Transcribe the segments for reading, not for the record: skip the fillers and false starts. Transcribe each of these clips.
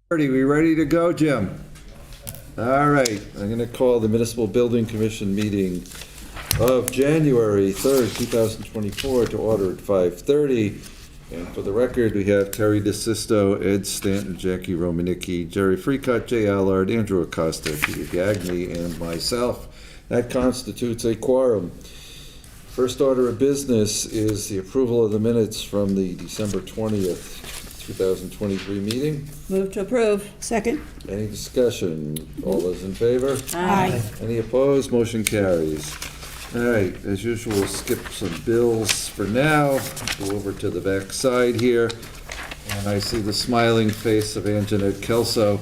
We ready to go, Jim? All right, I'm going to call the Municipal Building Commission meeting of January 3rd, 2024 to order at 5:30. And for the record, we have Terry DeSisto, Ed Stanton, Jackie Romanicki, Jerry Freecut, Jay Allard, Andrew Acosta, Peter Gagny, and myself. That constitutes a quorum. First order of business is the approval of the minutes from the December 20th, 2023 meeting. Move to approve. Second. Any discussion? All those in favor? Aye. Any opposed? Motion carries. All right, as usual, we'll skip some bills for now. Go over to the back side here. And I see the smiling face of Anjanette Kelso.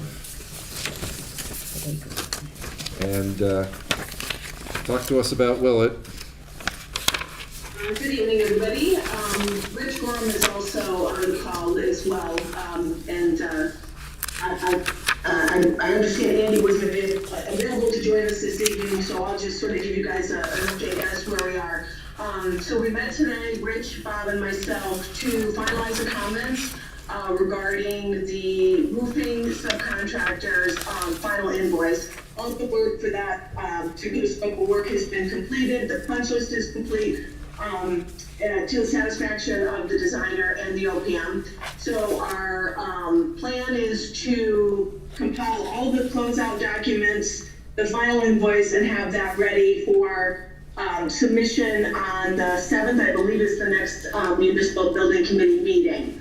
And talk to us about Willett. Good evening, everybody. Rich Gorham is also on the call as well, and I understand Andy wasn't available to join us this evening, so I'll just sort of give you guys an update as to where we are. So we met today, Rich, Bob, and myself, to finalize the comments regarding the roofing subcontractor's final invoice. All the work for that particular scope of work has been completed. The punch list is complete. To the satisfaction of the designer and the OPM. So our plan is to compile all the closeout documents, the final invoice, and have that ready for submission on the 7th, I believe is the next Municipal Building Committee meeting.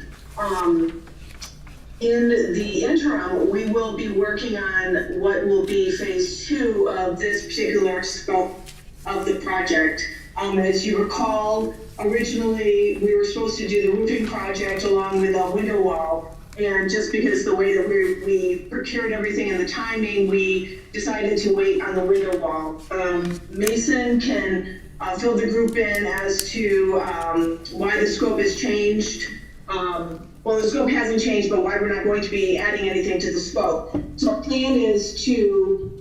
In the interim, we will be working on what will be phase 2 of this particular scope of the project. As you recall, originally we were supposed to do the roofing project along with a window wall, and just because the way that we procured everything and the timing, we decided to wait on the window wall. Mason can fill the group in as to why the scope has changed. Well, the scope hasn't changed, but why we're not going to be adding anything to the scope. So our plan is to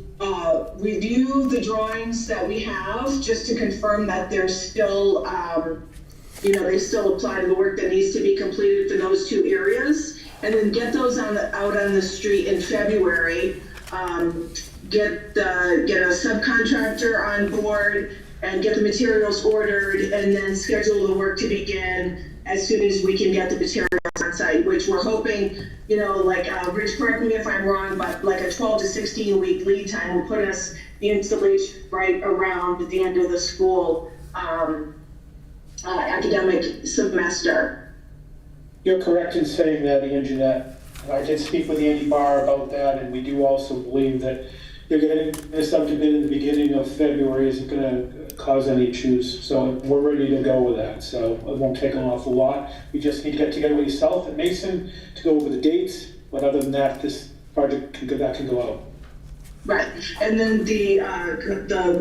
review the drawings that we have just to confirm that they're still, they still apply to the work that needs to be completed for those two areas, and then get those out on the street in February. Get a subcontractor on board and get the materials ordered, and then schedule the work to begin as soon as we can get the materials on site, which we're hoping, Rich, correct me if I'm wrong, but like a 12 to 16 week lead time will put us the installation right around the end of the school academic semester. You're correct in saying that, Anjanette. I did speak with Andy Barr about that, and we do also believe that they're getting this up to bid in the beginning of February isn't going to cause any issues. So we're ready to go with that. So it won't take an awful lot. We just need to get together with yourself and Mason to go over the dates. But other than that, this project can go out. Right, and then the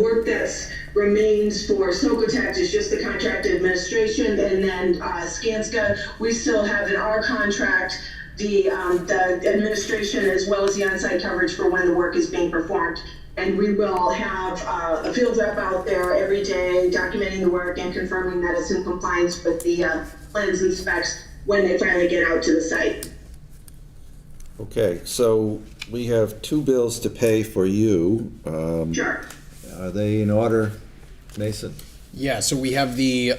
work that remains for Socotec is just the contract administration, and then Skanska, we still have in our contract the administration as well as the on-site coverage for when the work is being performed. And we will have a field rep out there every day documenting the work and confirming that it's in compliance with the plans and specs when they finally get out to the site. Okay, so we have two bills to pay for you. Sure. Are they in order, Mason? Yeah, so we have the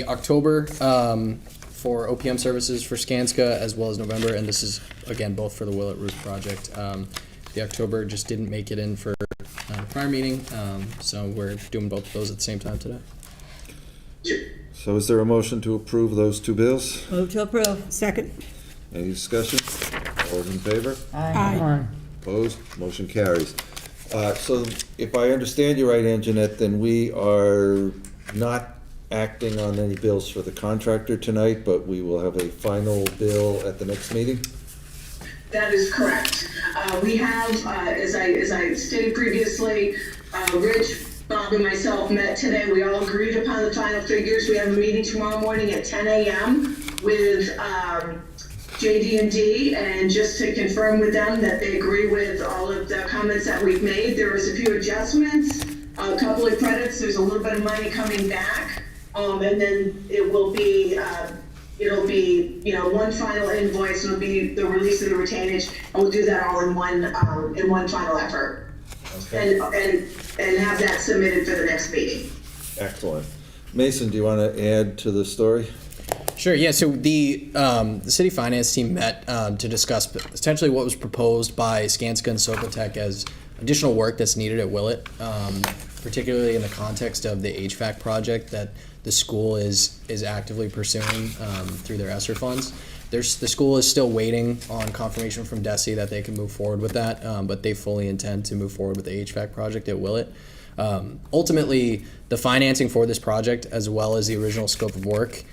October for OPM services for Skanska, as well as November, and this is again both for the Willett Roof project. The October just didn't make it in for prior meeting, so we're doing both of those at the same time today. So is there a motion to approve those two bills? Move to approve. Second. Any discussion? All those in favor? Aye. Opposed? Motion carries. So if I understand you right, Anjanette, then we are not acting on any bills for the contractor tonight, but we will have a final bill at the next meeting? That is correct. We have, as I stated previously, Rich, Bob, and myself met today. We all agreed upon the final figures. We have a meeting tomorrow morning at 10 a.m. with JD&D, and just to confirm with them that they agree with all of the comments that we've made. There was a few adjustments, a couple of credits. There's a little bit of money coming back, and then it will be it'll be, one final invoice, it'll be the release of the retainage, and we'll do that all in one final effort. Okay. And have that submitted for the next meeting. Excellent. Mason, do you want to add to the story? Sure. Yeah. So the city finance team met to discuss potentially what was proposed by Skanska and Socotec as additional work that's needed at Willett, particularly in the context of the HVAC project that the school is actively pursuing through their ESSER funds. The school is still waiting on confirmation from DESI that they can move forward with that, but they fully intend to move forward with the HVAC project at Willett. Ultimately, the financing for this project, as well as the original scope of work,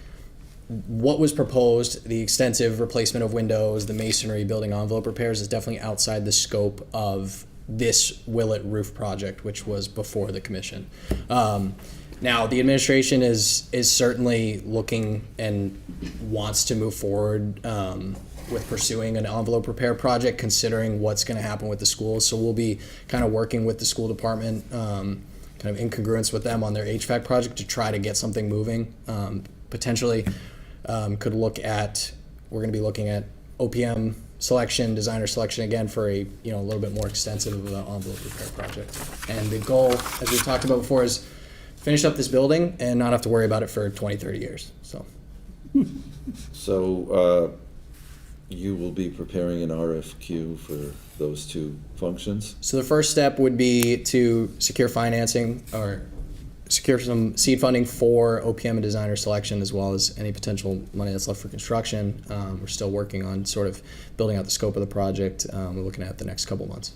what was proposed, the extensive replacement of windows, the masonry, building envelope repairs, is definitely outside the scope of this Willett roof project, which was before the commission. Now, the administration is certainly looking and wants to move forward with pursuing an envelope repair project, considering what's going to happen with the schools. So we'll be kind of working with the school department, kind of in congruence with them on their HVAC project to try to get something moving. Potentially could look at, we're going to be looking at OPM selection, designer selection again for a little bit more extensive of an envelope repair project. And the goal, as we've talked about before, is finish up this building and not have to worry about it for 20, 30 years. So you will be preparing an RFQ for those two functions? So the first step would be to secure financing or secure some seed funding for OPM and designer selection, as well as any potential money that's left for construction. We're still working on sort of building out the scope of the project. We're looking at the next couple months.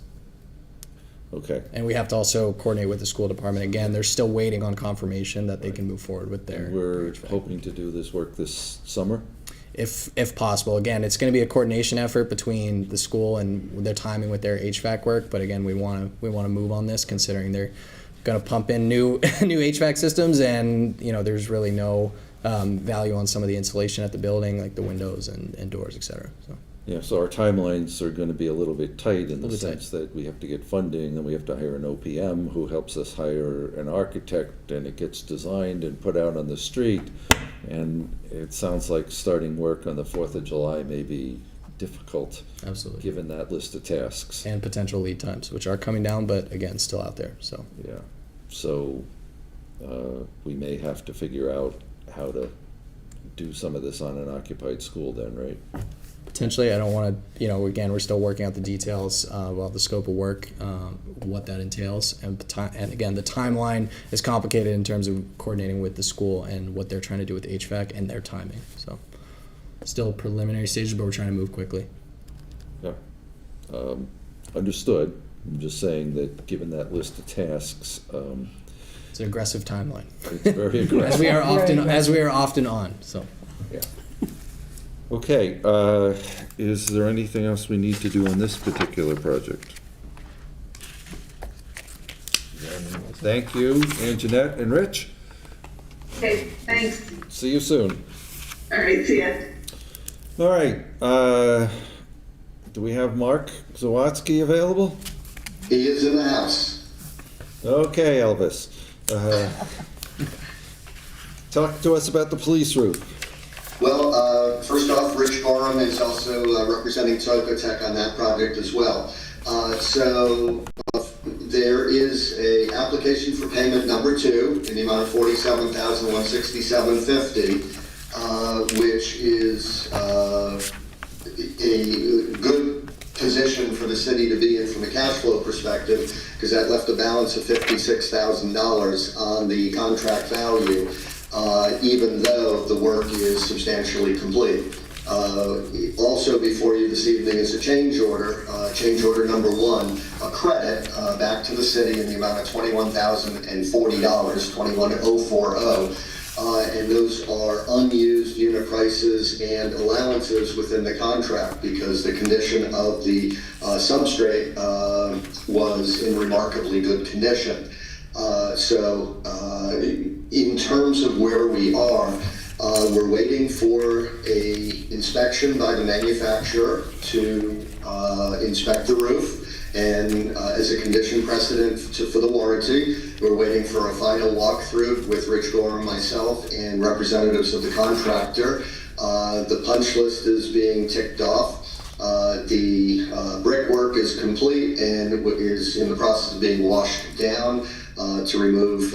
Okay. And we have to also coordinate with the school department. Again, they're still waiting on confirmation that they can move forward with their. We're HVAC. hoping to do this work this summer? If possible. Again, it's going to be a coordination effort between the school and their timing with their HVAC work. But again, we want to move on this, considering they're going to pump in new HVAC systems, and there's really no value on some of the insulation at the building, like the windows and doors, etc. So. Yeah, so our timelines are going to be a little bit tight in the sense that we have to get funding, and we have to hire an OPM who helps us hire an architect, and it gets designed and put out on the street. And it sounds like starting work on the 4th of July may be difficult. Absolutely. Given that list of tasks. And potential lead times, which are coming down, but again, still out there. So. Yeah, so we may have to figure out how to do some of this on an occupied school then, right? Potentially, I don't want to, again, we're still working out the details about the scope of work, what that entails. And again, the timeline is complicated in terms of coordinating with the school and what they're trying to do with HVAC and their timing. So still preliminary stages, but we're trying to move quickly. Yeah, understood. I'm just saying that given that list of tasks, it's an aggressive timeline. it's very aggressive. as we are often on. So. Yeah. Okay, is there anything else we need to do on this particular project? Then thank you, Anjanette and Rich. Okay, thanks. See you soon. All right, see ya. All right, do we have Mark Zawadzki available? He is in the house. Okay, Elvis. Talk to us about the police roof. Well, first off, Rich Gorham is also representing Socotec on that project as well. There is a application for payment number 2 in the amount of $47,167.50, which is a good position for the city to be in from a cash flow perspective, because that left a balance of $56,000 on the contract value. Even though the work is substantially complete. Also before you this evening is a change order number 1, a credit back to the city in the amount of $21,040, $21,040, and those are unused unit prices and allowances within the contract because the condition of the substrate was in remarkably good condition. In terms of where we are, we're waiting for a inspection by the manufacturer to inspect the roof, and as a condition precedent for the warranty, we're waiting for a final walkthrough with Rich Gorham, myself, and representatives of the contractor The punch list is being ticked off. The brickwork is complete and is in the process of being washed down to remove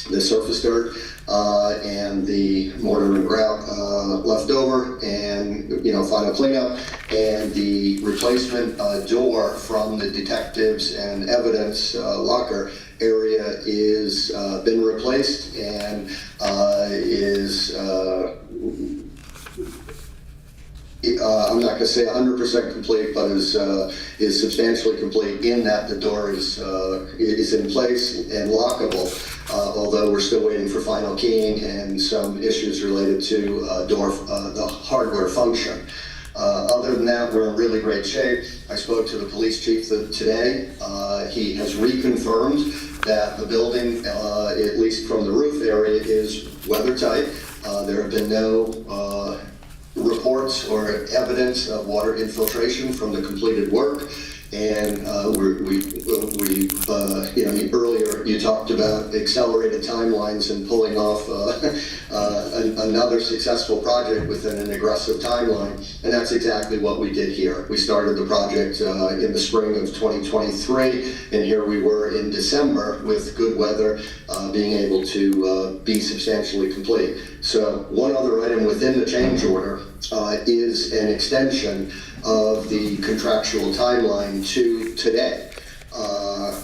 the surface dirt and the mortar and grout left over, and final cleanup. And the replacement door from the detectives and evidence locker area is been replaced and is I'm not going to say 100% complete, but is substantially complete in that the door is in place and lockable, although we're still waiting for final keying and some issues related to the hardware function. Other than that, we're in really great shape. I spoke to the police chief today. He has reconfirmed that the building, at least from the roof area, is weather tight. There have been no reports or evidence of water infiltration from the completed work, and earlier you talked about accelerated timelines and pulling off another successful project within an aggressive timeline, and that's exactly what we did here. We started the project in the spring of 2023, and here we were in December with good weather, being able to be substantially complete. So one other item within the change order is an extension of the contractual timeline to today.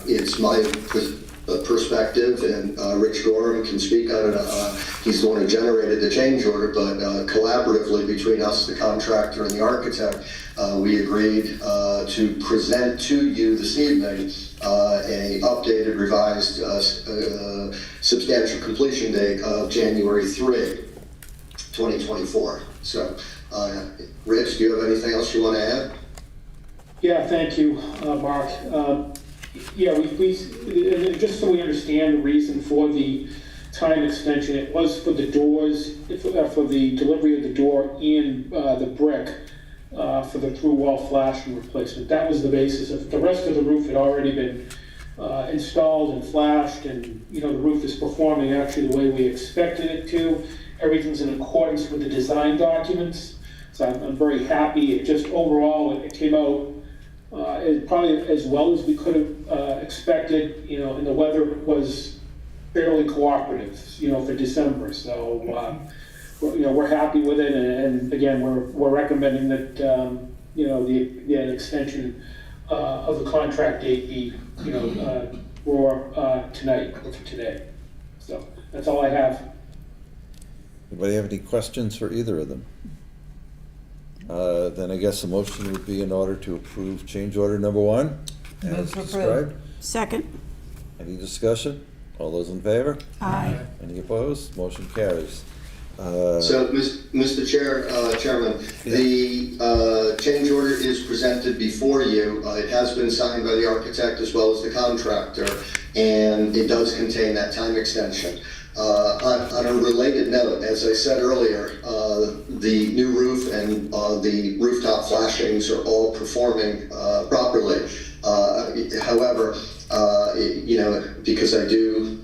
It's my perspective, and Rich Gorham can speak on it. He's the one who generated the change order, but collaboratively between us, the contractor, and the architect, we agreed to present to you this evening a updated, revised, substantial completion date of January 3, 2024. So, Rich, do you have anything else you want to add? Yeah, thank you, Mark. Yeah, we just so we understand the reason for the time extension, it was for the doors, for the delivery of the door and the brick for the through wall flashing replacement. That was the basis of it. The rest of the roof had already been installed and flashed, and the roof is performing actually the way we expected it to. Everything's in accordance with the design documents, so I'm very happy. It just overall it came out probably as well as we could have expected, and the weather was fairly cooperative, for December. So, we're happy with it, and again, we're recommending that, the extension of the contract date be, for tonight, or for today. So that's all I have. Anybody have any questions for either of them? Then I guess the motion would be in order to approve change order number 1 as described. Second. Any discussion? All those in favor? Aye. Any opposed? Motion carries. So, Mr. Chairman, Yeah. the change order is presented before you. It has been signed by the architect as well as the contractor, and it does contain that time extension. On a related note, as I said earlier, the new roof and the rooftop flashings are all performing properly. However, because I do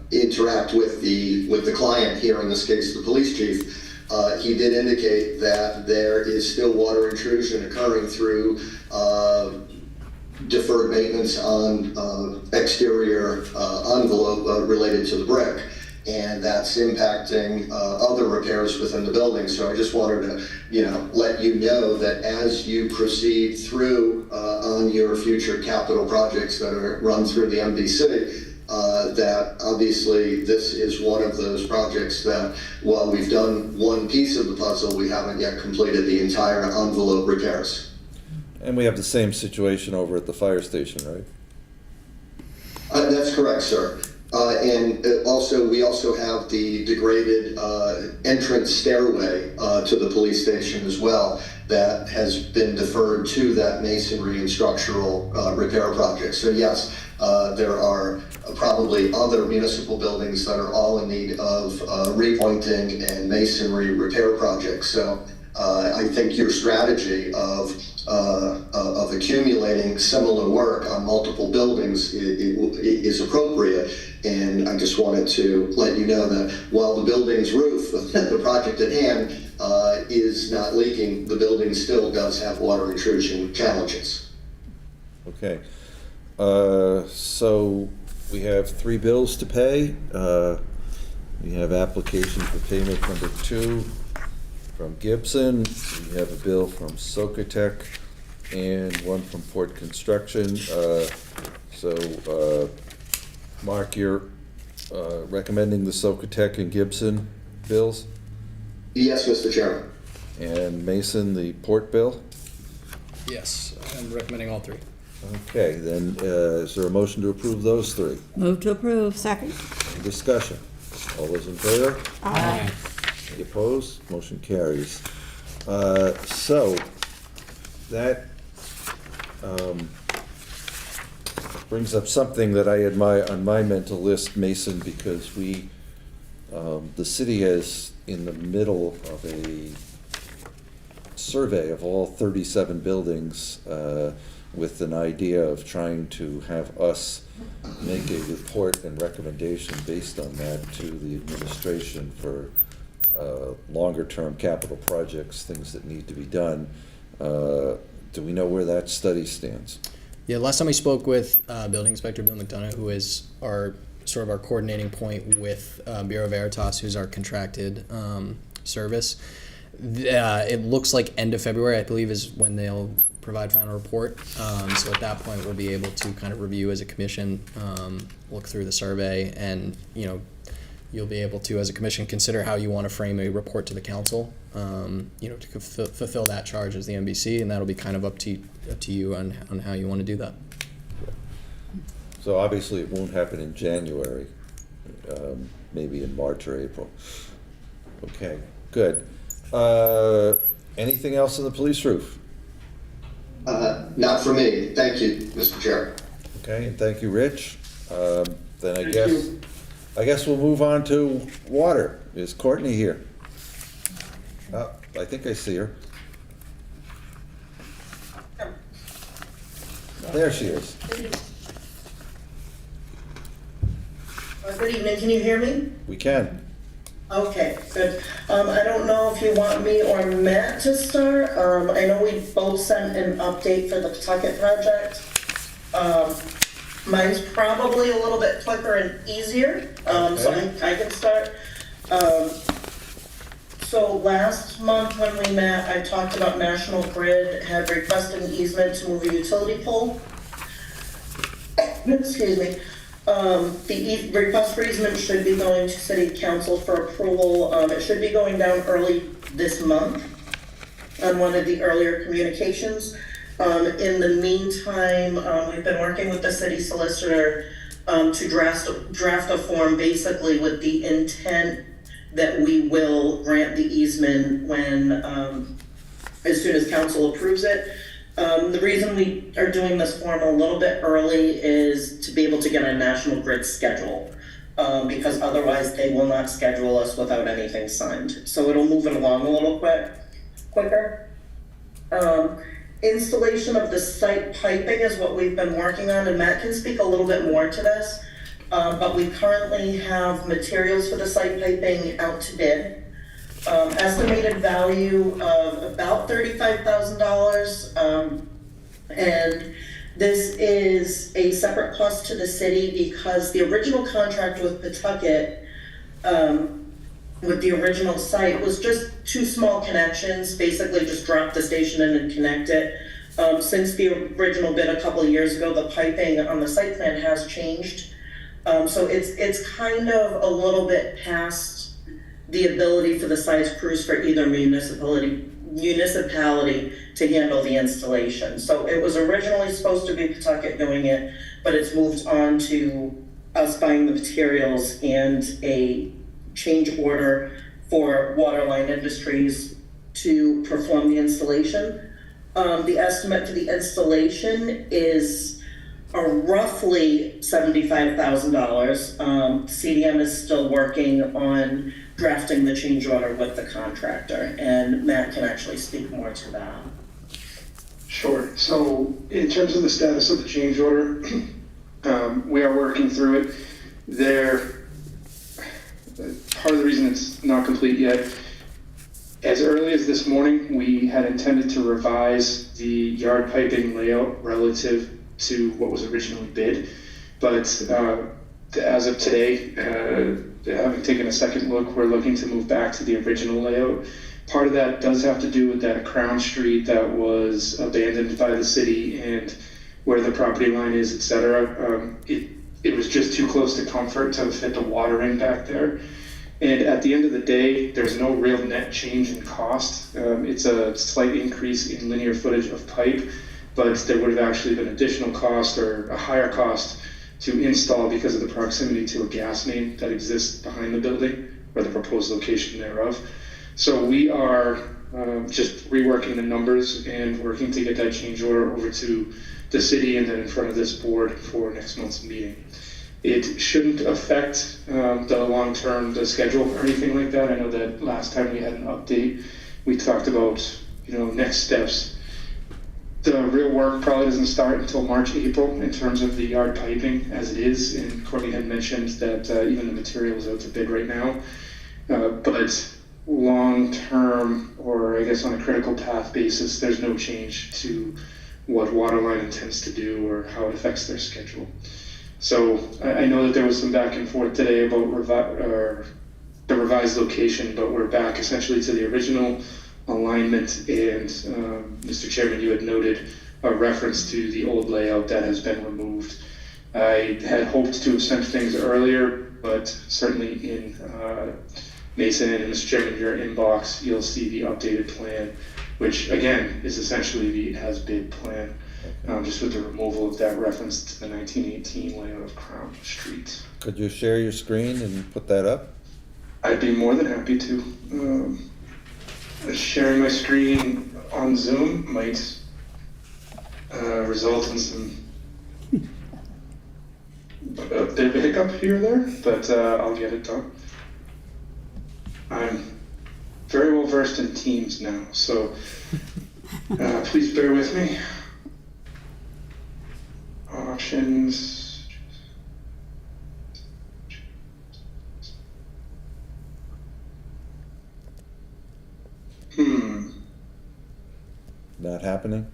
interact with the client here, in this case the police chief, he did indicate that there is still water intrusion occurring through deferred maintenance on exterior envelope related to the brick, and that's impacting other repairs within the building. So I just wanted to let you know that as you proceed through on your future capital projects that are run through the MDC, that obviously this is one of those projects that, while we've done one piece of the puzzle, we haven't yet completed the entire envelope repairs. And we have the same situation over at the fire station, right? That's correct, sir. And we also have the degraded entrance stairway to the police station as well, that has been deferred to that masonry and structural repair project. So yes, there are probably other municipal buildings that are all in need of repointing and masonry repair projects. So I think your strategy of accumulating similar work on multiple buildings is appropriate, And I just wanted to let you know that while the building's roof, the project at hand, is not leaking, the building still does have water intrusion challenges. Okay. So we have 3 bills to pay. We have application for payment number 2 from Gibson. We have a bill from Socotec and one from Port Construction. Mark, you're recommending the Socotec and Gibson bills? Yes, Mr. Chairman. And Mason, the Port bill? Yes, I'm recommending all 3. Okay, then is there a motion to approve those 3? Move to approve. Second. Any discussion? All those in favor? Aye. Any opposed? Motion carries. So, that brings up something that I had on my mental list, Mason, because the city is in the middle of a survey of all 37 buildings with an idea of trying to have us make a report and recommendation based on that to the administration for longer-term capital projects, things that need to be done. Do we know where that study stands? Yeah, last time we spoke with Building Inspector Bill McDonough, who is our coordinating point with Bureau Veritas, who's our contracted service. It looks like end of February, I believe, is when they'll provide final report. So at that point, we'll be able to kind of review as a commission, look through the survey, and you'll be able to, as a commission, consider how you want to frame a report to the council, to fulfill that charge as the MBC, and that'll be kind of up to you on how you want to do that. So obviously it won't happen in January, maybe in March or April. Okay, good. Anything else on the police roof? Not for me. Thank you, Mr. Chair. Okay, and thank you, Rich. Then Thank you. I guess we'll move on to water. Is Courtney here? I think I see her. There she is. Good evening, can you hear me? We can. Okay, good. I don't know if you want me or Matt to start. I know we both sent an update for the Pawtucket project. Mine's probably a little bit quicker and easier, so I can start. So last month when we met, I talked about National Grid had requested an easement to move a utility pole. Excuse me. The request for easement should be going to City Council for approval. It should be going down early this month on one of the earlier communications. In the meantime, we've been working with the city solicitor to draft a form basically with the intent that we will grant the easement when, as soon as council approves it. The reason we are doing this form a little bit early is to be able to get a National Grid schedule, because otherwise they will not schedule us without anything signed. So it'll move it along a little quicker. Installation of the site piping is what we've been working on, and Matt can speak a little bit more to this. But we currently have materials for the site piping out to bid. Estimated value of about $35,000, and this is a separate cost to the city because the original contract with Pawtucket, with the original site, was just 2 small connections, basically just drop the station in and connect it. Since the original bid a couple of years ago, the piping on the site plan has changed. So it's kind of a little bit past the ability for the site crews for either municipality to handle the installation. So it was originally supposed to be Pawtucket doing it, but it's moved on to us buying the materials and a change order for Waterline Industries to perform the installation. The estimate for the installation is roughly $75,000. CDM is still working on drafting the change order with the contractor, and Matt can actually speak more to that. Sure. So in terms of the status of the change order, we are working through it. part of the reason it's not complete yet, as early as this morning, we had intended to revise the yard piping layout relative to what was originally bid. But as of today, having taken a second look, we're looking to move back to the original layout. Part of that does have to do with that Crown Street that was abandoned by the city and where the property line is, et cetera. It was just too close to comfort to fit the water in back there. And at the end of the day, there's no real net change in cost. It's a slight increase in linear footage of pipe, but there would have actually been additional cost or a higher cost to install because of the proximity to a gas main that exists behind the building or the proposed location thereof. So we are just reworking the numbers and working to get that change order over to the city and then in front of this board for next month's meeting. It shouldn't affect the long-term, the schedule or anything like that. I know that last time we had an update, we talked about, next steps. The real work probably doesn't start until March, April in terms of the yard piping as it is. And Courtney had mentioned that even the material is out to bid right now. But long-term, or I guess on a critical path basis, there's no change to what Waterline intends to do or how it affects their schedule. So I know that there was some back and forth today about the revised location, but we're back essentially to the original alignment. And Mr. Chairman, you had noted a reference to the old layout that has been removed. I had hoped to have sent things earlier, but certainly in Mason and Mr. Chairman, your inbox, you'll see the updated plan, which again is essentially the as-bid plan. Just with the removal of that reference to the 1918 layout of Crown Street. Could you share your screen and put that up? I'd be more than happy to. Sharing my screen on Zoom might result in some a bit of a hiccup here or there, but I'll get it done. I'm very well versed in Teams now, so please bear with me. Options. Not happening?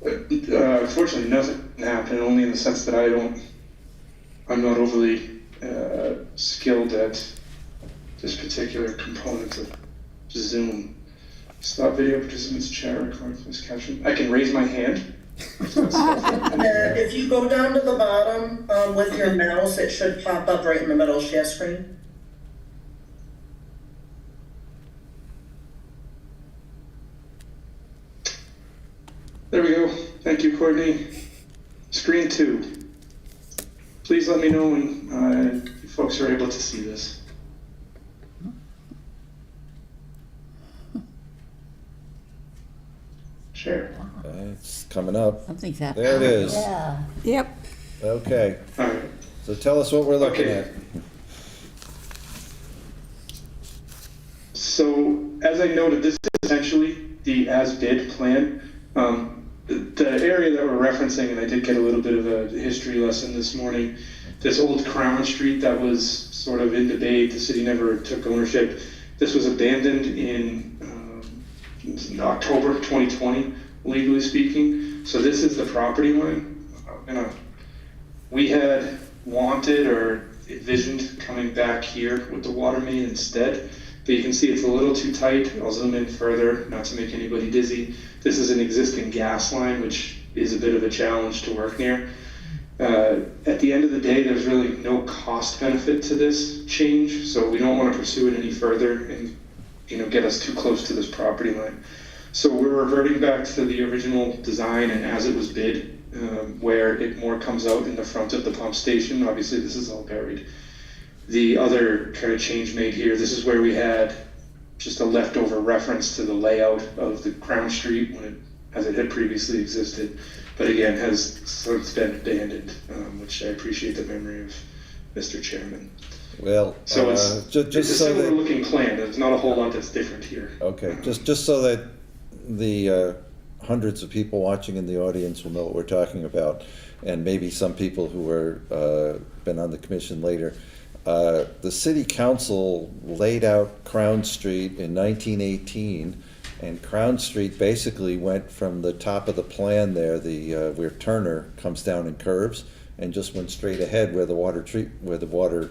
Unfortunately, nothing happened, only in the sense that I'm not overly skilled at this particular component of Zoom. Stop video participants chat recording closed caption. I can raise my hand. If you go down to the bottom with your mouse, it should pop up right in the middle share screen. There we go. Thank you, Courtney. Screen 2. Please let me know when you folks are able to see this. Share. It's coming up. Something's happening. There it is. Yeah. Yep. Okay. All right. So tell us what we're looking Okay. at. So, as I noted, this is essentially the as-bid plan. The area that we're referencing, and I did get a little bit of a history lesson this morning, this old Crown Street that was sort of in debate, the city never took ownership. This was abandoned in October 2020, legally speaking. So this is the property line. We had wanted or envisioned coming back here with the water main instead, but you can see it's a little too tight. I'll zoom in further, not to make anybody dizzy. This is an existing gas line, which is a bit of a challenge to work near. At the end of the day, there's really no cost benefit to this change, so we don't want to pursue it any further and get us too close to this property line. So we're reverting back to the original design and as it was bid, where it more comes out in the front of the pump station. Obviously, this is all buried. The other kind of change made here, this is where we had just a leftover reference to the layout of the Crown Street as it had previously existed, but again has since been abandoned, which I appreciate the memory of Mr. Chairman. Well, So it's just a so similar that, looking plan. There's not a whole lot that's different here. okay, just so that the hundreds of people watching in the audience will know what we're talking about, and maybe some people who are been on the commission later. The city council laid out Crown Street in 1918, and Crown Street basically went from the top of the plan there, where Turner comes down and curves, and just went straight ahead where the water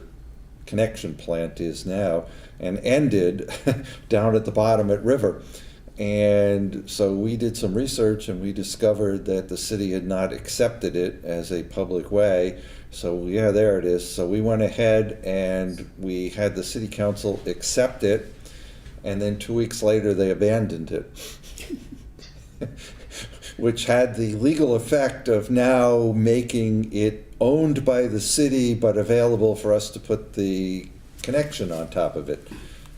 connection plant is now, and ended down at the bottom at River. And so we did some research, and we discovered that the city had not accepted it as a public way. So yeah, there it is. So we went ahead and we had the city council accept it, and then 2 weeks later they abandoned it. Which had the legal effect of now making it owned by the city but available for us to put the connection on top of it.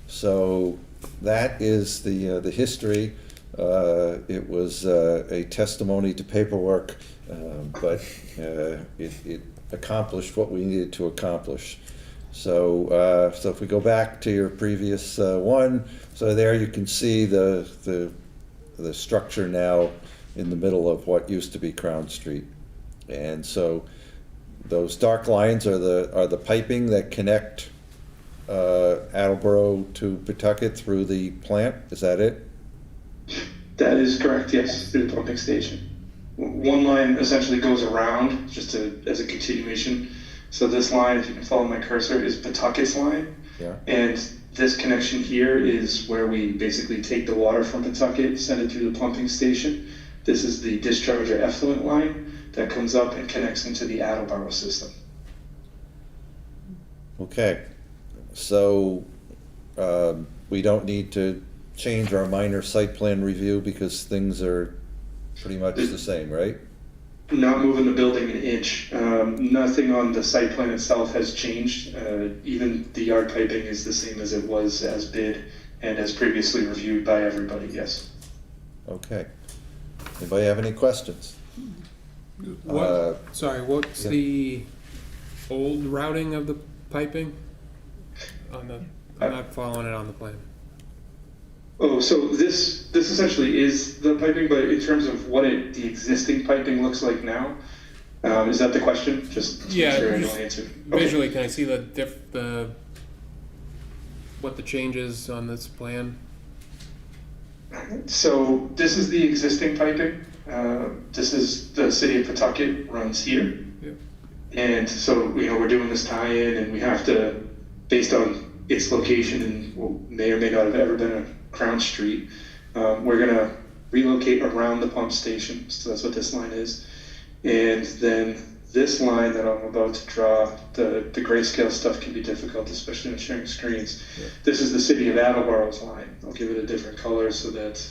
So that is the history. It was a testimony to paperwork, but it accomplished what we needed to accomplish. So if we go back to your previous one, so there you can see the structure now in the middle of what used to be Crown Street. And so those dark lines are the piping that connect Attleboro to Pawtucket through the plant. Is that it? That is correct, yes, through the pumping station. One line essentially goes around just as a continuation. So this line, if you can follow my cursor, is Pawtucket's line. Yeah. And this connection here is where we basically take the water from Pawtucket, send it through the pumping station. This is the discharge or effluent line that comes up and connects into the Attleboro system. Okay. So we don't need to change our minor site plan review because things are pretty much the same, right? Not moving the building an inch. Nothing on the site plan itself has changed. Even the yard piping is the same as it was as bid and as previously reviewed by everybody, yes. Okay. Anybody have any questions? What's yeah. the old routing of the piping? I'm not following it on the plan. Oh, so this essentially is the piping, but in terms of what the existing piping looks like now, is that the question? Just to make sure I don't answer. Okay. Visually, can I see what the changes on this plan? So this is the existing piping. This is the city of Pawtucket runs here. Yep. And so, we're doing this tie-in, and we have to, based on its location and what may or may not have ever been a Crown Street, we're gonna relocate around the pump station. So that's what this line is. And then this line that I'm about to draw, the grayscale stuff can be difficult, especially when sharing screens. Yeah. This is the city of Attleboro's line. I'll give it a different color so that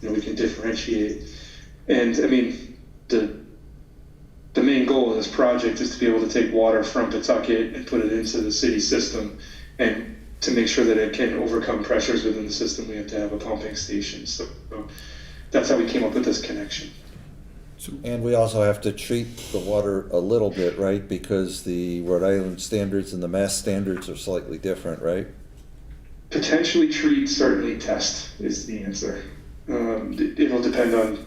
we can differentiate. And I mean, the main goal of this project is to be able to take water from Pawtucket and put it into the city system, and to make sure that it can overcome pressures within the system, we have to have a pumping station. So that's how we came up with this connection. And we also have to treat the water a little bit, right? Because the Rhode Island standards and the Mass standards are slightly different, right? Potentially treat, certainly test is the answer. It'll depend on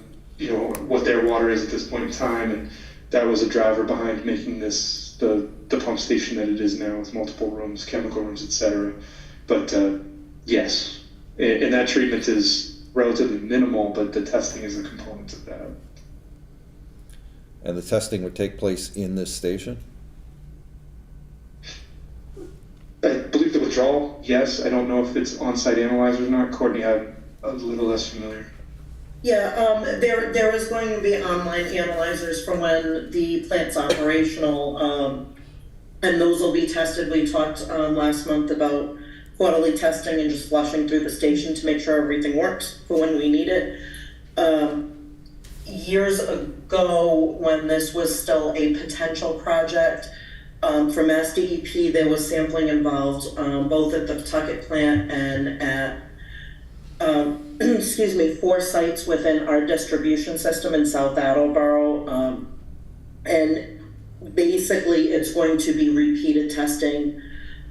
what their water is at this point in time, and that was a driver behind making this the pump station that it is now, with multiple rooms, chemical rooms, etc. But yes, and that treatment is relatively minimal, but the testing is a component of that. And the testing would take place in this station? I believe the withdrawal, yes. I don't know if it's on-site analyzers or not. Courtney, I'm a little less familiar. Yeah, there is going to be online analyzers from when the plant's operational, and those will be tested. We talked last month about quarterly testing and just flushing through the station to make sure everything works for when we need it. Years ago, when this was still a potential project, for Mass DEP, there was sampling involved, both at the Pawtucket plant and at, 4 sites within our distribution system in South Attleboro. And basically, it's going to be repeated testing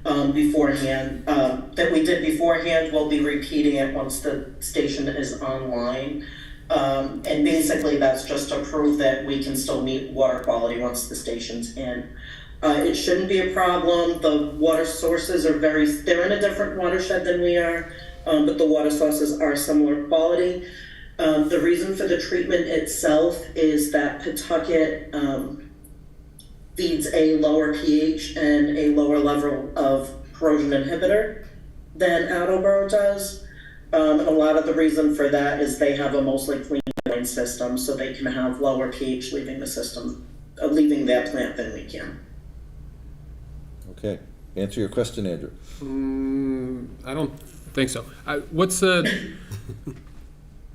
beforehand. That we did beforehand, we'll be repeating it once the station is online. And basically that's just to prove that we can still meet water quality once the station's in. It shouldn't be a problem. The water sources are they're in a different watershed than we are, but the water sources are similar quality. The reason for the treatment itself is that Pawtucket feeds a lower pH and a lower level of corrosion inhibitor than Attleboro does. And a lot of the reason for that is they have a mostly clean drain system, so they can have lower pH leaving the system, leaving their plant than we can. Okay, answer your question, Andrew. I don't think so. What's the,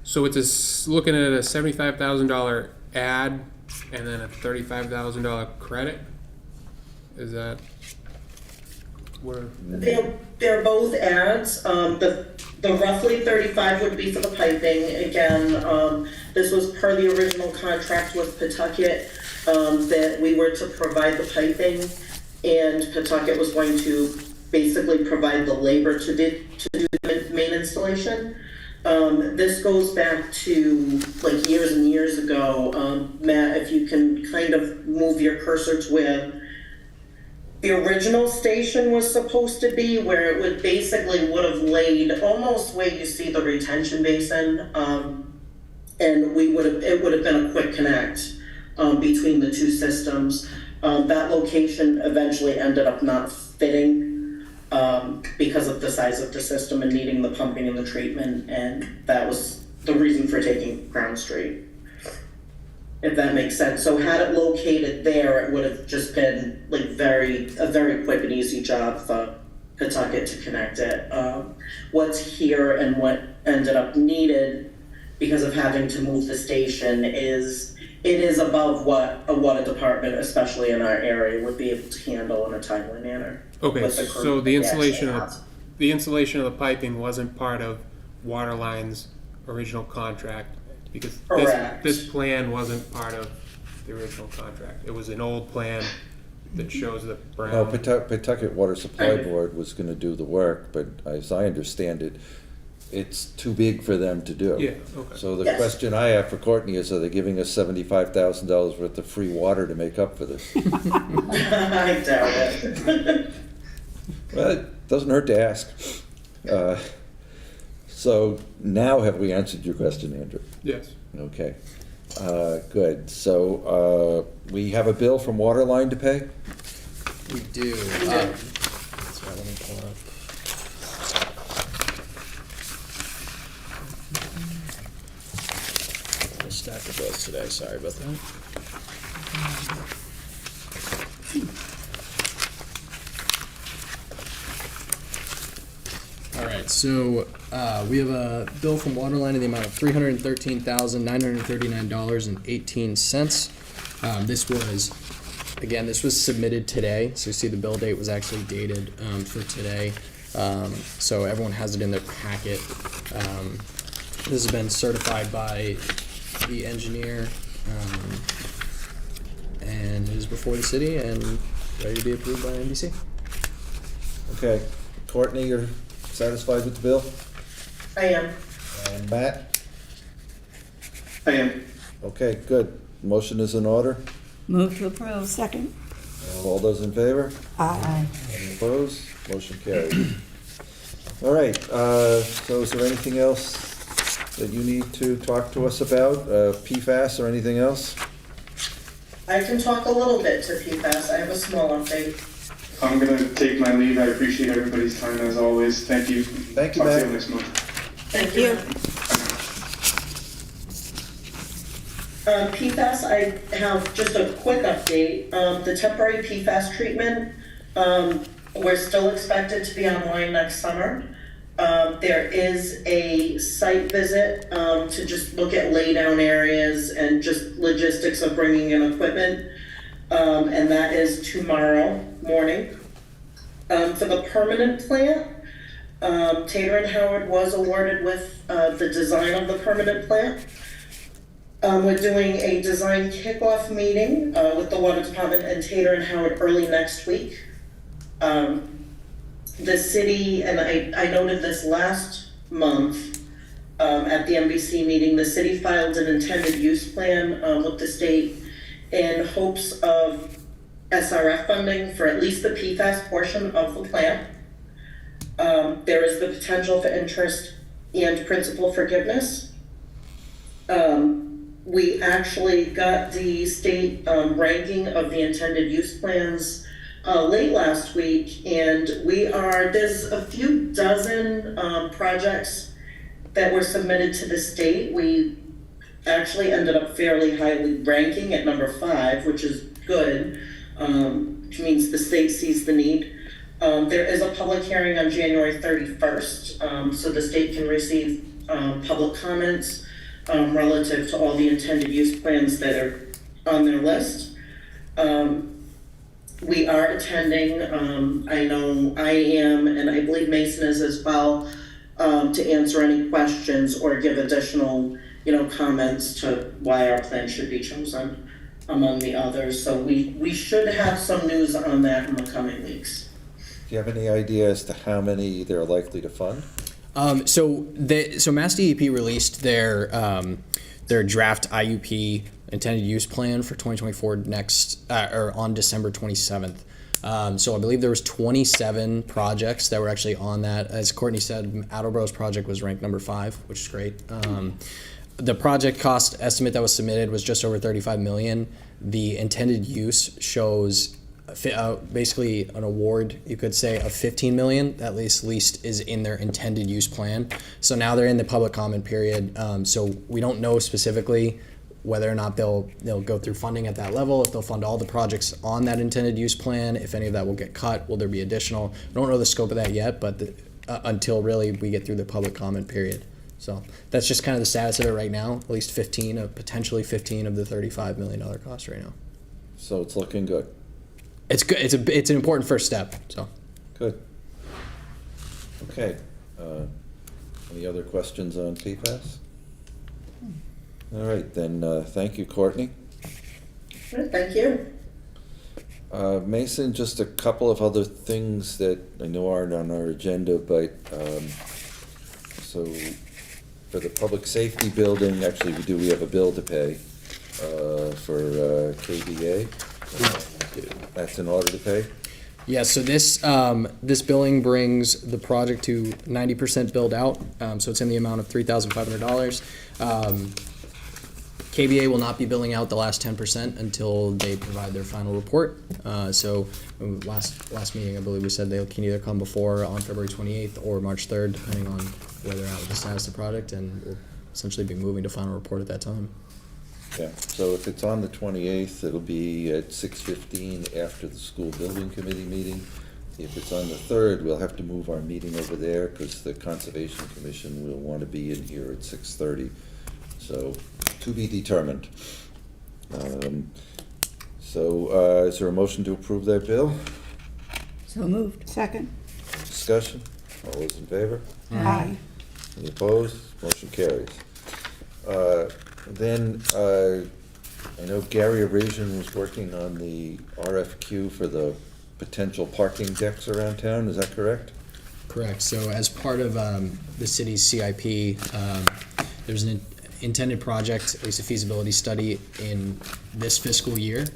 so it's looking at a $75,000 ad and then a $35,000 credit? Is that where? They're both ads. The roughly 35 would be for the piping. Again, this was per the original contract with Pawtucket, that we were to provide the piping, and Pawtucket was going to basically provide the labor to do the main installation. This goes back to like years and years ago. Matt, if you can kind of move your cursor to where the original station was supposed to be, where it would have laid almost where you see the retention basin, and it would have been a quick connect between the two systems. That location eventually ended up not fitting because of the size of the system and needing the pumping and the treatment, and that was the reason for taking Crown Street, if that makes sense. So had it located there, it would have just been like a very quick and easy job for Pawtucket to connect it. What's here and what ended up needed because of having to move the station is above what a water department, especially in our area, would be able to handle in a timely manner. Okay, so the installation of the piping wasn't part of Waterline's original contract, because this plan wasn't part of the original contract. It was an old plan that shows the brown. No, Pawtucket Water Supply Board was gonna do the work, but as I understand it, it's too big for them to do. Yeah, okay. So the question I have for Courtney is, are they giving us $75,000 worth of free water to make up for this? I doubt it. Well, it doesn't hurt to ask. So now have we answered your question, Andrew? Yes. Okay, good. So we have a bill from Waterline to pay? We do. Sorry, let me pull it up. A stack of bills today, sorry about that. All right, so we have a bill from Waterline in the amount of $313,939.18. This was submitted today, so you see the bill date was actually dated for today. So everyone has it in their packet. This has been certified by the engineer, and it is before the city and ready to be approved by NBC. Okay, Courtney, you're satisfied with the bill? I am. And Matt? I am. Okay, good. Motion is in order. Move to approve. Second. All those in favor? Aye. Any opposed? Motion carried. All right, so is there anything else that you need to talk to us about, PFAS or anything else? I can talk a little bit to PFAS. I have a small update. I'm gonna take my leave. I appreciate everybody's time as always. Thank you. Thank you, Talk to Matt. you next month. Thank you. PFAS, I have just a quick update. The temporary PFAS treatment, we're still expected to be online next summer. There is a site visit to just look at laydown areas and just logistics of bringing in equipment, and that is tomorrow morning. For the permanent plant, Tater and Howard was awarded with the design of the permanent plant. We're doing a design kickoff meeting with the Water Department and Tater and Howard early next week. The city, and I noted this last month, at the NBC meeting, the city filed an intended use plan with the state in hopes of SRF funding for at least the PFAS portion of the plant. There is the potential for interest and principal forgiveness. We actually got the state ranking of the intended use plans late last week, and there's a few dozen projects that were submitted to the state. We actually ended up fairly highly ranking at number 5, which is good, which means the state sees the need. There is a public hearing on January 31st, so the state can receive public comments relative to all the intended use plans that are on their list. We are attending, I know I am, and I believe Mason is as well, to answer any questions or give additional, comments to why our plan should be chosen among the others. So we should have some news on that in the coming weeks. Do you have any idea as to how many they're likely to fund? So Mass DEP released their draft IUP intended use plan for 2024 on December 27th. So I believe there was 27 projects that were actually on that. As Courtney said, Attleboro's project was ranked number 5, which is great. The project cost estimate that was submitted was just over $35 million. The intended use shows basically an award, you could say, of $15 million, at least is in their intended use plan. So now they're in the public comment period. So we don't know specifically whether or not they'll go through funding at that level, if they'll fund all the projects on that intended use plan, if any of that will get cut, will there be additional? I don't know the scope of that yet, but until really we get through the public comment period. So that's just kind of the status of it right now, at least potentially 15 of the $35 million cost right now. So it's looking good. It's good. It's an important first step. So Good. Okay. Any other questions on PFAS? All right, then, thank you, Courtney. Good, thank you. Mason, just a couple of other things that I know aren't on our agenda, but, so for the public safety building, actually, we have a bill to pay for KBA. That's in order to pay? yeah, so this billing brings the project to 90% billed out. So it's in the amount of $3,500. KBA will not be billing out the last 10% until they provide their final report. So last meeting, I believe we said they can either come before on February 28th or March 3rd, depending on where they're at with the status of the project, and we'll essentially be moving to final report at that time. Yeah, so if it's on the 28th, it'll be at 6:15 after the school building committee meeting. If it's on the 3rd, we'll have to move our meeting over there because the Conservation Commission will want to be in here at 6:30. So, to be determined. Is there a motion to approve that bill? So moved. Second. Discussion? All those in favor? Aye. Any opposed? Motion carries. Then, I know Gary Arazian was working on the RFQ for the potential parking decks around town, is that correct? Correct. So as part of the city's CIP, there's an intended project, at least a feasibility study in this fiscal year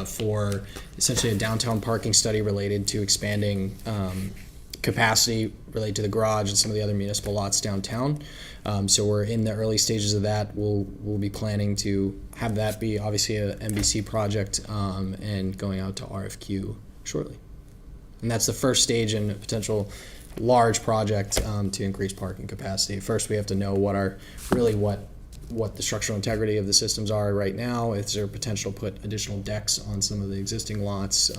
for essentially a downtown parking study related to expanding capacity related to the garage and some of the other municipal lots downtown. So we're in the early stages of that. We'll be planning to have that be obviously a NBC project and going out to RFQ shortly. And that's the first stage in a potential large project to increase parking capacity. First, we have to know what the structural integrity of the systems are right now. Is there potential to put additional decks on some of the existing lots,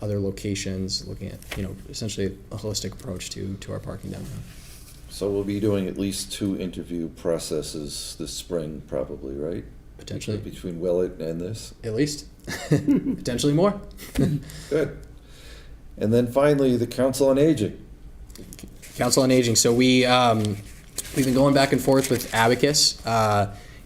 other locations, looking at, essentially a holistic approach to our parking downtown. So we'll be doing at least 2 interview processes this spring, probably, right? Potentially. Between Willett and this? At least. Potentially more. Good. And then finally, the Council on Aging. Council on Aging. So we've been going back and forth with Abacus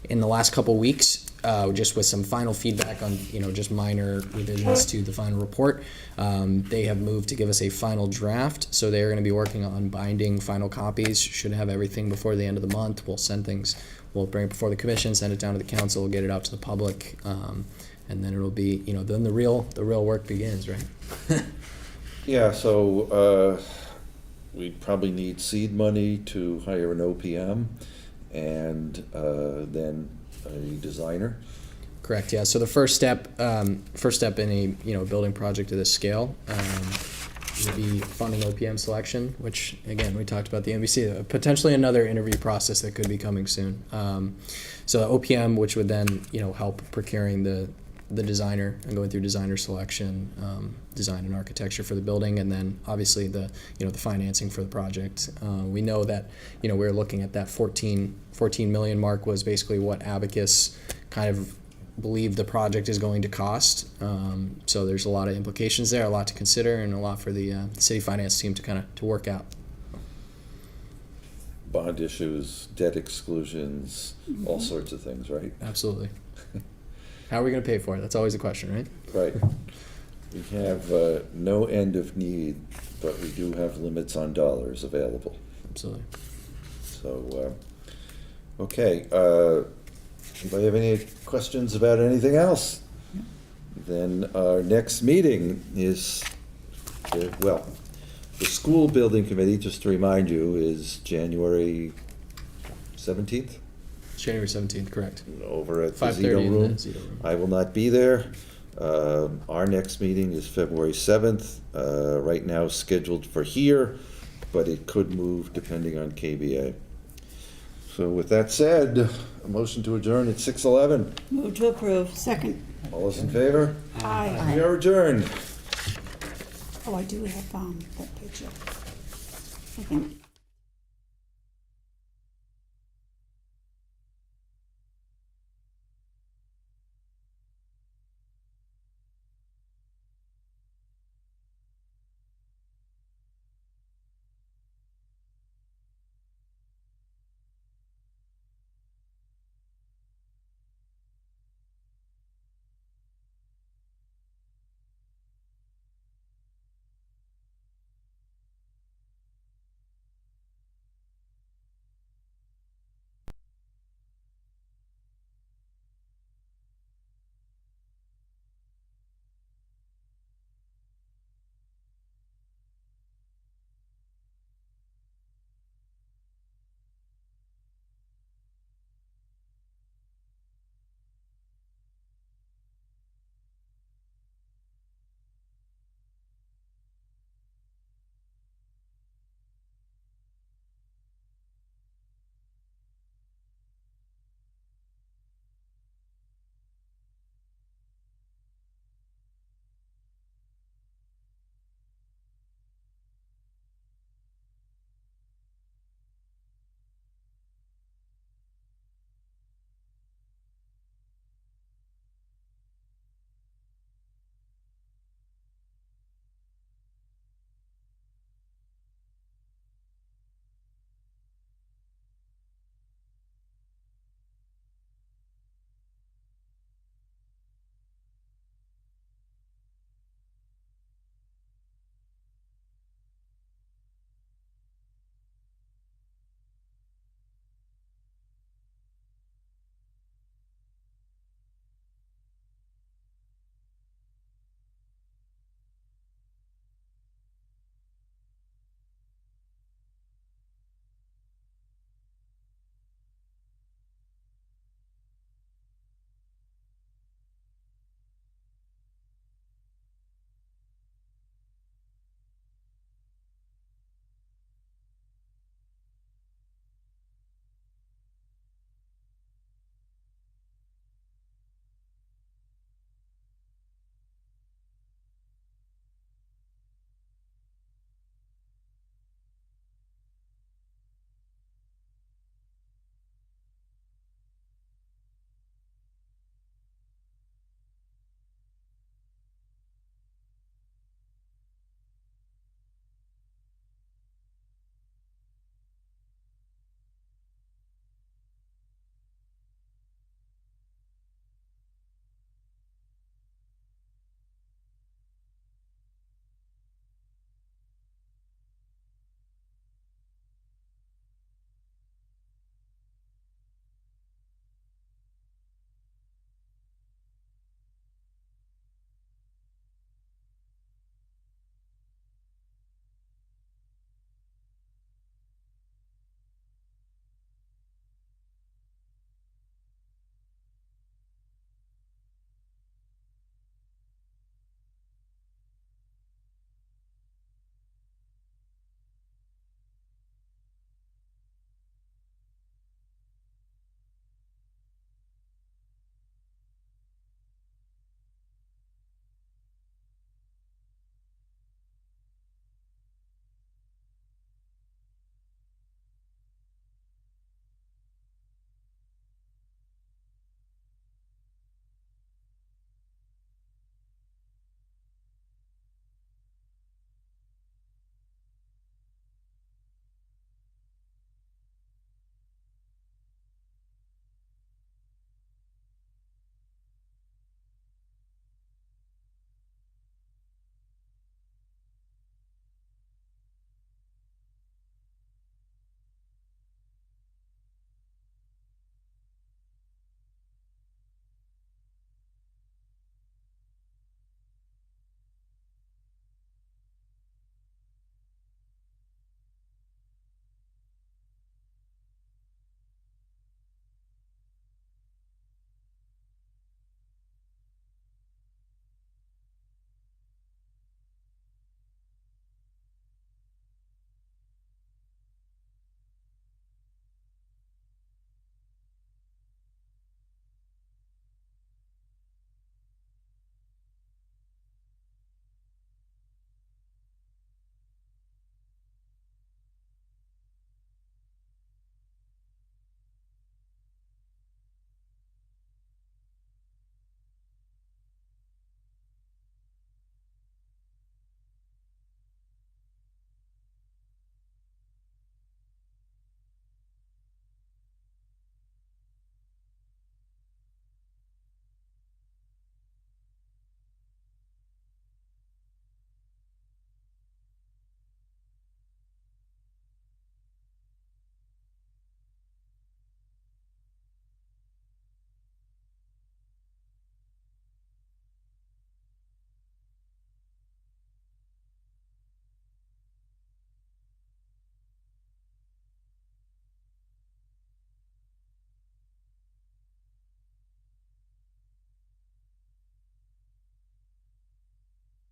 in the last couple weeks. just with some final feedback on, just minor revisions to the final report. They have moved to give us a final draft, so they're gonna be working on binding final copies. Should have everything before the end of the month. We'll bring it before the commission, send it down to the council, get it out to the public, and then it'll be, then the real work begins, right? Yeah, so we probably need seed money to hire an OPM and then a designer. Correct, yeah. So the first step in a building project of this scale would be funding OPM selection, which again we talked about the NBC, potentially another interview process that could be coming soon. So OPM, which would then help procuring the designer and going through designer selection, design and architecture for the building, and then obviously the financing for the project. We know that we're looking at that 14 million mark was basically what Abacus kind of believe the project is going to cost. So there's a lot of implications there, a lot to consider, and a lot for the city finance team to work out. Bond issues, debt exclusions, all sorts of things, right? Absolutely. How are we going to pay for it? That's always a question, right? Right. We have no end of need, but we do have limits on dollars available. Absolutely. So, okay. Anybody have any questions about anything else? Then our next meeting is, the school building committee, just to remind you, is January 17th? January 17th, correct. Over at the 5:30 Zito in room. the Zito room. I will not be there. Our next meeting is February 7th, right now scheduled for here, but it could move depending on KBA. So with that said, a motion to adjourn at 6:11. Move to approve. Second. All those in favor? Aye. We are adjourned. Oh, I do have that picture. I think